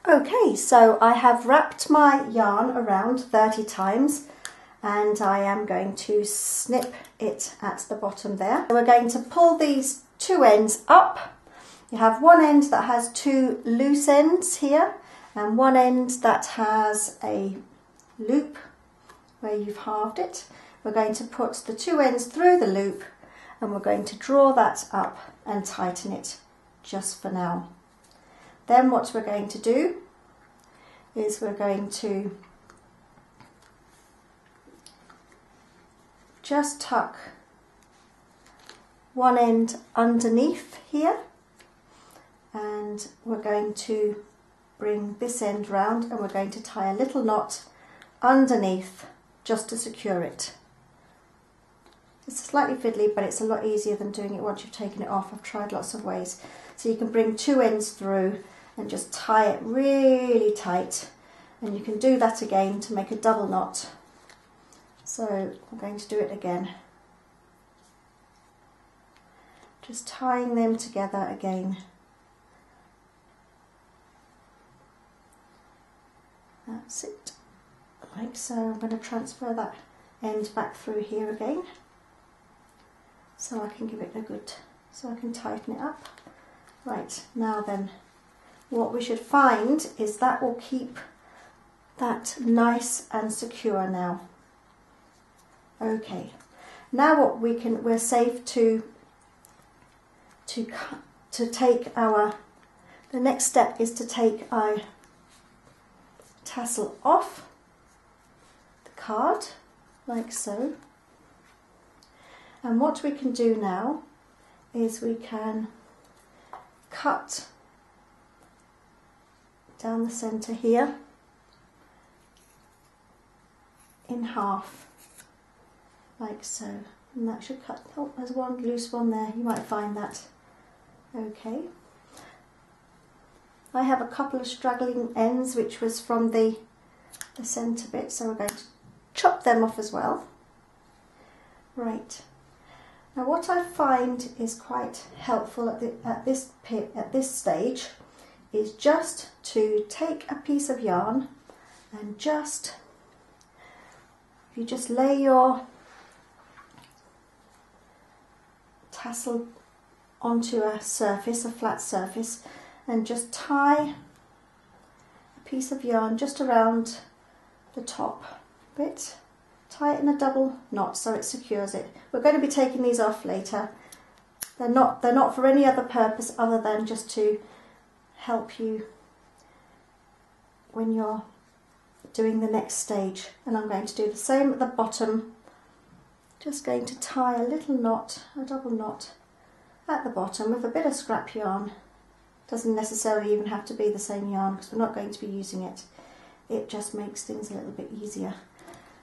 Okay, so I have wrapped my yarn around 30 times and I am going to snip it at the bottom there. So we're going to pull these 2 ends up. You have one end that has 2 loose ends here and one end that has a loop where you've halved it. We're going to put the 2 ends through the loop and we're going to draw that up and tighten it just for now. Then what we're going to do is we're going to just tuck one end underneath here, and we're going to bring this end round and we're going to tie a little knot underneath just to secure it. It's slightly fiddly, but it's a lot easier than doing it once you've taken it off. I've tried lots of ways. So you can bring 2 ends through and just tie it really tight, and you can do that again to make a double knot. So I'm going to do it again, just tying them together again. That's it, like so. I'm going to transfer that end back through here again so I can give it a good, so I can tighten it up. Right, now then, what we should find is that will keep that nice and secure now. Okay, now what we're safe to take the next step is to take our tassel off the card like so. And what we can do now is we can cut down the centre here in half like so, and that should cut. Oh, there's one loose one there, you might find that. Okay, I have a couple of straggling ends which was from the centre bit, so we're going to chop them off as well. Right, now what I find is quite helpful at this stage is just to take a piece of yarn and you just lay your tassel onto a surface, a flat surface, and just tie a piece of yarn just around the top bit. Tie it in a double knot so it secures it. We're going to be taking these off later. They're not for any other purpose other than just to help you when you're doing the next stage. And I'm going to do the same at the bottom. Just going to tie a little knot, a double knot at the bottom with a bit of scrap yarn. Doesn't necessarily even have to be the same yarn because we're not going to be using it. It just makes things a little bit easier.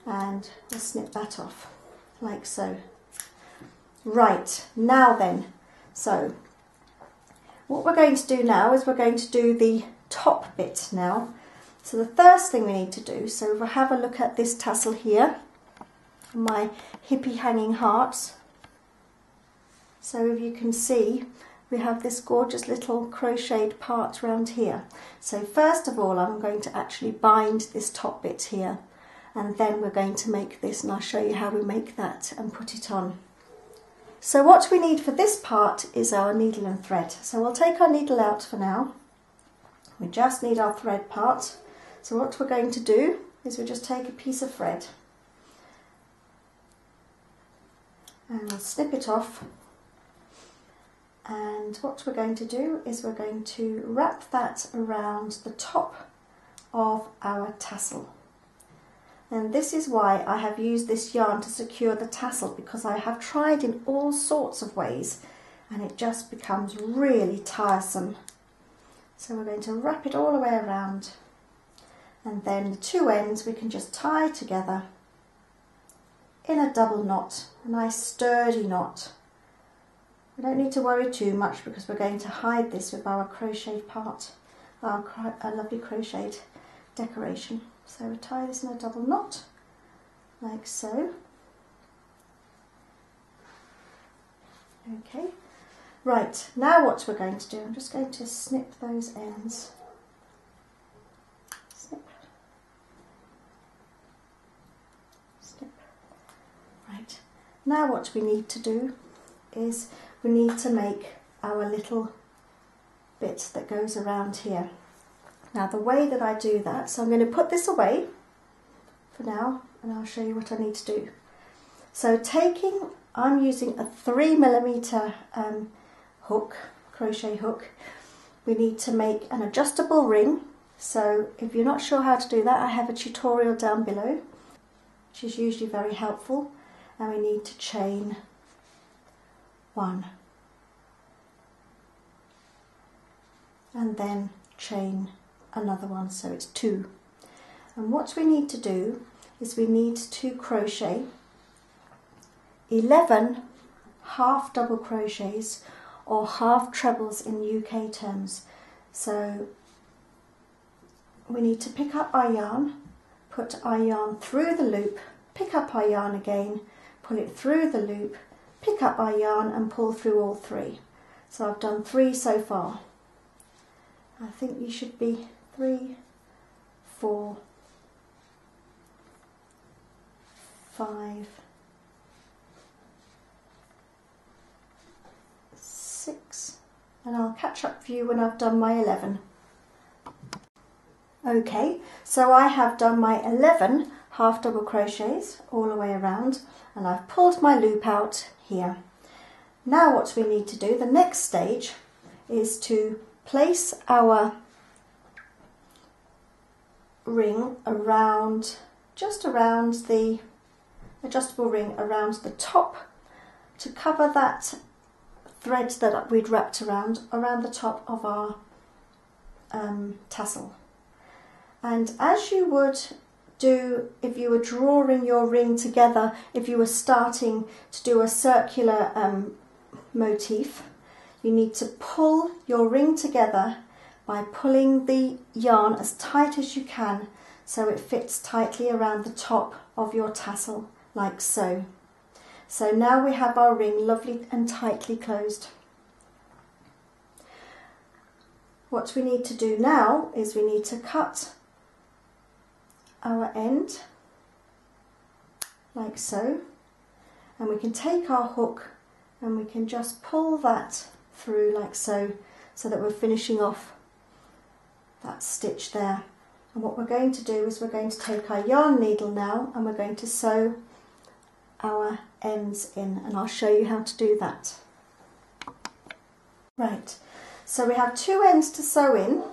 And we'll snip that off like so. Right, now then, so what we're going to do now is we're going to do the top bit now. So the first thing we need to do, so we'll have a look at this tassel here. my hippie hanging hearts. So if you can see, we have this gorgeous little crocheted part around here. So first of all, I'm going to actually bind this top bit here, and then we're going to make this, and I'll show you how we make that and put it on. So what we need for this part is our needle and thread. So we'll take our needle out for now. We just need our thread part. So what we're going to do is we just take a piece of thread and we'll snip it off. And what we're going to do is we're going to wrap that around the top of our tassel. And this is why I have used this yarn to secure the tassel, because I have tried in all sorts of ways and it just becomes really tiresome. So we're going to wrap it all the way around, and then the two ends we can just tie together in a double knot, a nice sturdy knot. We don't need to worry too much because we're going to hide this with our crochet part, our lovely crocheted decoration. So we tie this in a double knot, like so. Okay, right, now what we're going to do, I'm just going to snip those ends. Snip. Snip. Right, now what we need to do is we need to make our little bit that goes around here. Now the way that I do that, so I'm going to put this away for now and I'll show you what I need to do. So I'm using a 3mm hook, crochet hook. We need to make an adjustable ring. So if you're not sure how to do that, I have a tutorial down below, which is usually very helpful. And we need to chain 1 and then chain another one, so it's 2. And what we need to do is we need to crochet 11 half double crochets, or half trebles in UK terms. So we need to pick up our yarn, put our yarn through the loop, pick up our yarn again, pull it through the loop, pick up our yarn and pull through all 3. So I've done 3 so far. I think you should be 3, 4, 5, 6, and I'll catch up for you when I've done my 11. Okay, so I have done my 11 half double crochets all the way around, and I've pulled my loop out here. Now what we need to do, the next stage, is to place our ring around, just around the adjustable ring around the top, to cover that thread that we'd wrapped around the top of our tassel. And as you would do if you were drawing your ring together, if you were starting to do a circular motif, you need to pull your ring together by pulling the yarn as tight as you can so it fits tightly around the top of your tassel, like so. So now we have our ring lovely and tightly closed. What we need to do now is we need to cut our end, like so, and we can take our hook and we can just pull that through like so, so that we're finishing off that stitch there. And what we're going to do is we're going to take our yarn needle now and we're going to sew our ends in, and I'll show you how to do that. Right, so we have 2 ends to sew in.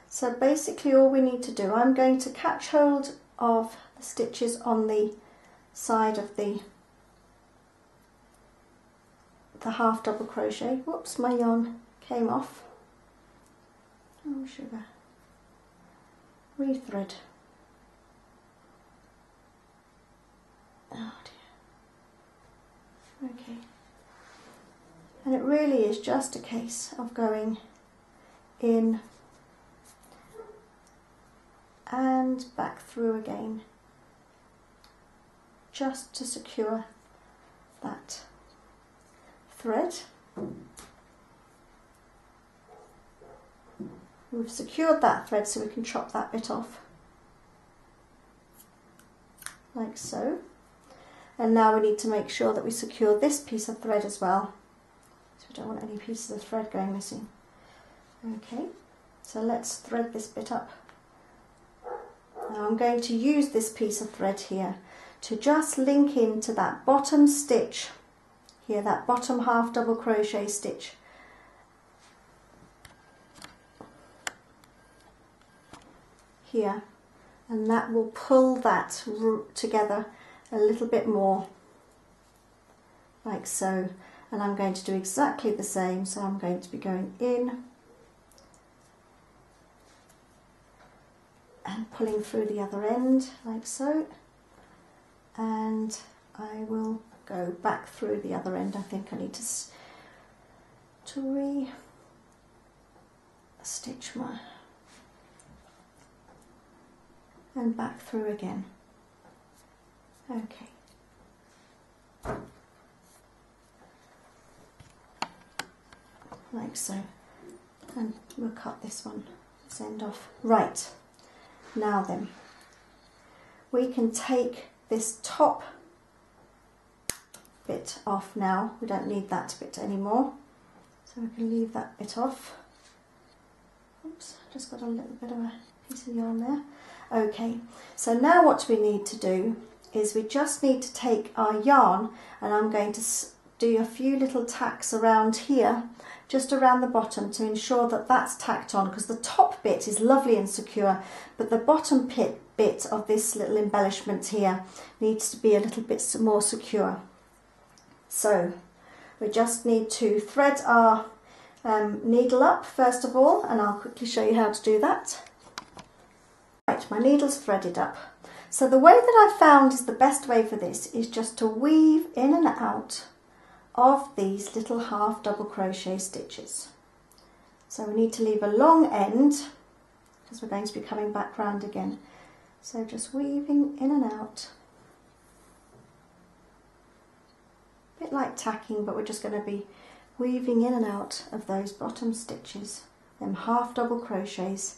So basically all we need to do, I'm going to catch hold of the stitches on the side of the half double crochet. Whoops, my yarn came off. Oh sugar. Rethread. Oh dear. Okay. And it really is just a case of going in and back through again. just to secure that thread. We've secured that thread so we can chop that bit off, like so. And now we need to make sure that we secure this piece of thread as well, so we don't want any pieces of thread going missing. Okay, so let's thread this bit up. Now I'm going to use this piece of thread here to just link into that bottom stitch here, that bottom half double crochet stitch. Here, and that will pull that together a little bit more, like so. And I'm going to do exactly the same, so I'm going to be going in and pulling through the other end, like so, and I will go back through the other end. I think I need to re-stitch my, and back through again. Okay. Like so. And we'll cut this end off. Right. Now then, we can take this top bit off now. We don't need that bit anymore. So we can leave that bit off. Oops, just got a little bit of a piece of yarn there. Okay, so now what we need to do is we just need to take our yarn, and I'm going to do a few little tacks around here, just around the bottom, to ensure that that's tacked on, because the top bit is lovely and secure, but the bottom bit of this little embellishment here needs to be a little bit more secure. So we just need to thread our needle up first of all, and I'll quickly show you how to do that. Right, my needle's threaded up. So the way that I've found is the best way for this is just to weave in and out of these little half double crochet stitches. So we need to leave a long end because we're going to be coming back round again. So just weaving in and out. A bit like tacking, but we're just going to be weaving in and out of those bottom stitches, them half double crochets.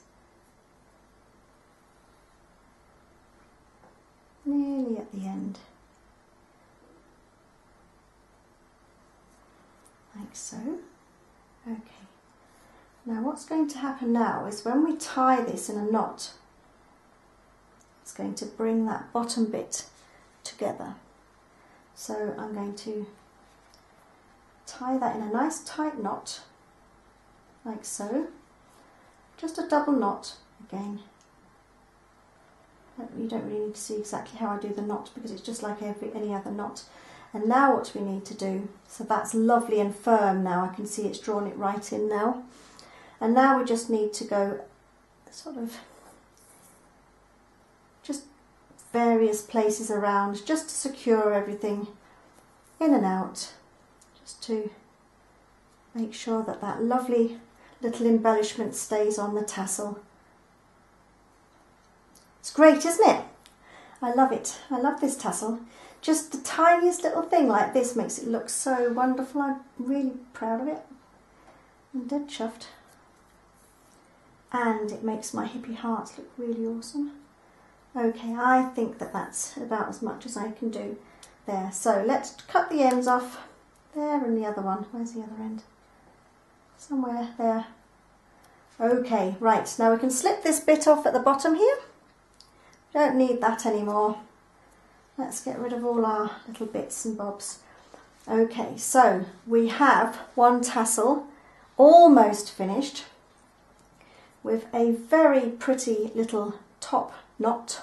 Nearly at the end, like so. Okay, now what's going to happen now is when we tie this in a knot, it's going to bring that bottom bit together. So I'm going to tie that in a nice tight knot, like so, just a double knot again. You don't really need to see exactly how I do the knot because it's just like any other knot. And now what we need to do, so that's lovely and firm now, I can see it's drawn it right in now. And now we just need to go sort of just various places around just to secure everything in and out, just to make sure that that lovely little embellishment stays on the tassel. It's great, isn't it? I love it. I love this tassel. Just the tiniest little thing like this makes it look so wonderful. I'm really proud of it. I'm dead chuffed. And it makes my hippie hearts look really awesome. Okay, I think that that's about as much as I can do there. So let's cut the ends off. There, and the other one. Where's the other end? Somewhere there. Okay, right. Now we can slip this bit off at the bottom here. Don't need that anymore. Let's get rid of all our little bits and bobs. Okay, so we have one tassel almost finished with a very pretty little top knot.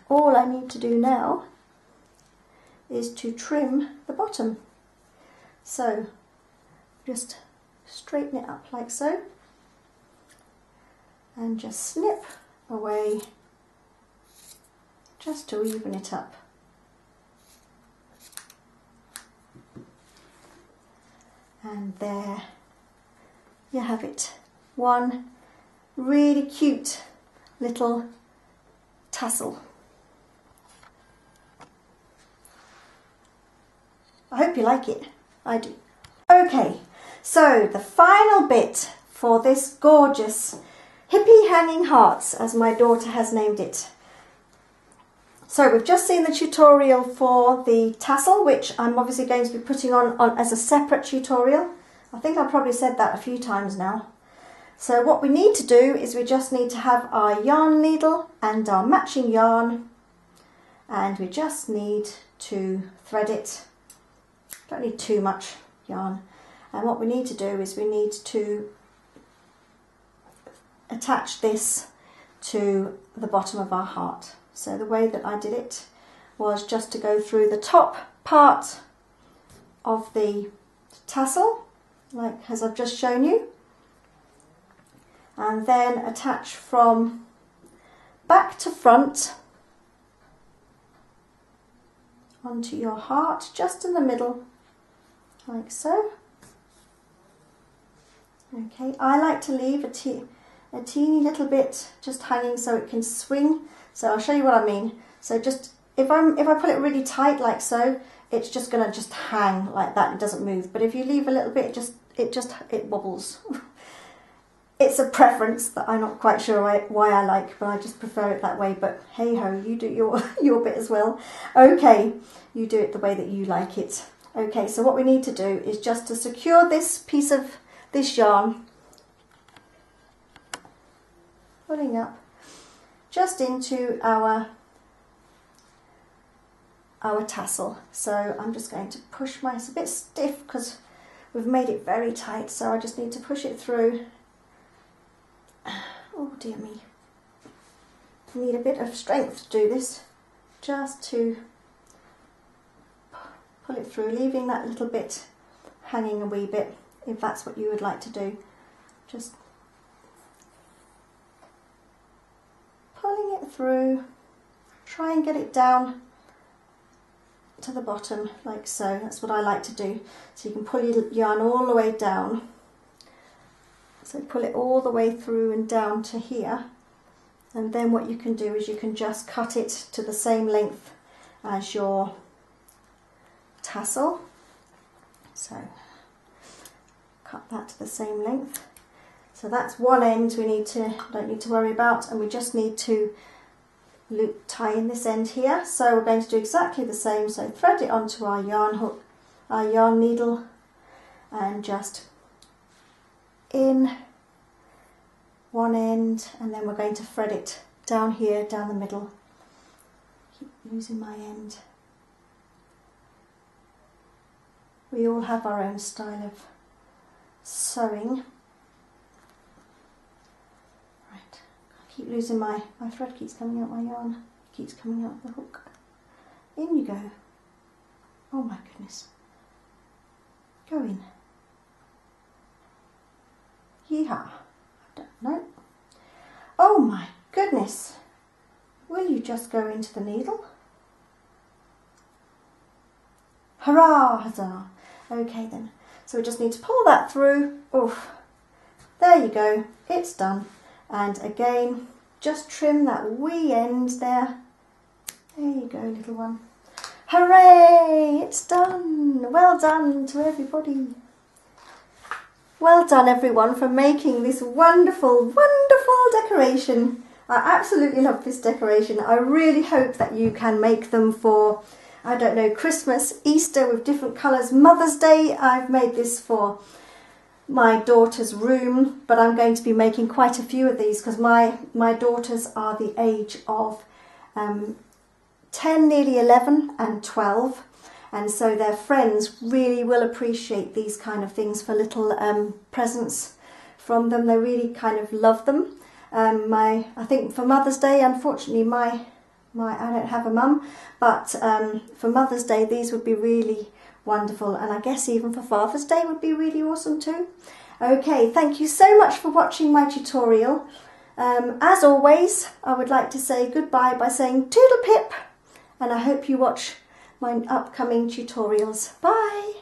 All I need to do now is to trim the bottom. So just straighten it up like so. And just snip away just to even it up. And there you have it. One really cute little tassel. I hope you like it. I do. Okay, so the final bit for this gorgeous hippie hanging hearts, as my daughter has named it. So we've just seen the tutorial for the tassel, which I'm obviously going to be putting on as a separate tutorial. I think I've probably said that a few times now. So what we need to do is we just need to have our yarn needle and our matching yarn, and we just need to thread it. Don't need too much yarn. And what we need to do is we need to attach this to the bottom of our heart. So the way that I did it was just to go through the top part of the tassel, like as I've just shown you, and then attach from back to front onto your heart, just in the middle, like so. Okay, I like to leave a teeny little bit just hanging so it can swing. So I'll show you what I mean. So just if I put it really tight like so, it's just gonna just hang like that. It doesn't move. But if you leave a little bit, it wobbles. It's a preference that I'm not quite sure why I like, but I just prefer it that way. But hey ho, you do your bit as well. Okay, you do it the way that you like it. Okay, so what we need to do is just to secure this piece of this yarn, pulling up just into our tassel. So I'm just going to push it's a bit stiff because we've made it very tight, so I just need to push it through. Oh dear me, I need a bit of strength to do this, just to pull it through, leaving that little bit hanging a wee bit, if that's what you would like to do. Just pulling it through, try and get it down to the bottom like so. That's what I like to do. So you can pull your yarn all the way down. So pull it all the way through and down to here, and then what you can do is you can just cut it to the same length as your tassel. So cut that to the same length. So that's one end don't need to worry about, and we just need to tie in this end here. So we're going to do exactly the same. So thread it onto our yarn hook, our yarn needle, and just in one end, and then we're going to thread it down here, down the middle. Keep losing my end. We all have our own style of sewing. Right, I keep losing my thread keeps coming out, my yarn keeps coming out the hook. In you go. Oh my goodness. Go in. Yeehaw. I don't know. Oh my goodness. Will you just go into the needle? Hurrah, huzzah. Okay then. So we just need to pull that through. Oof. There you go. It's done. And again, just trim that wee end there. There you go, little one. Hooray! It's done. Well done to everybody. Well done everyone for making this wonderful, wonderful decoration. I absolutely love this decoration. I really hope that you can make them for, I don't know, Christmas, Easter with different colours, Mother's Day. I've made this for my daughter's room, but I'm going to be making quite a few of these because my daughters are the age of 10, nearly 11 and 12. And so their friends really will appreciate these kind of things for little presents from them. They really kind of love them. I think for Mother's Day, unfortunately, I don't have a mum, but for Mother's Day, these would be really wonderful. And I guess even for Father's Day would be really awesome too. Okay, thank you so much for watching my tutorial. As always, I would like to say goodbye by saying toodle pip, and I hope you watch my upcoming tutorials. Bye!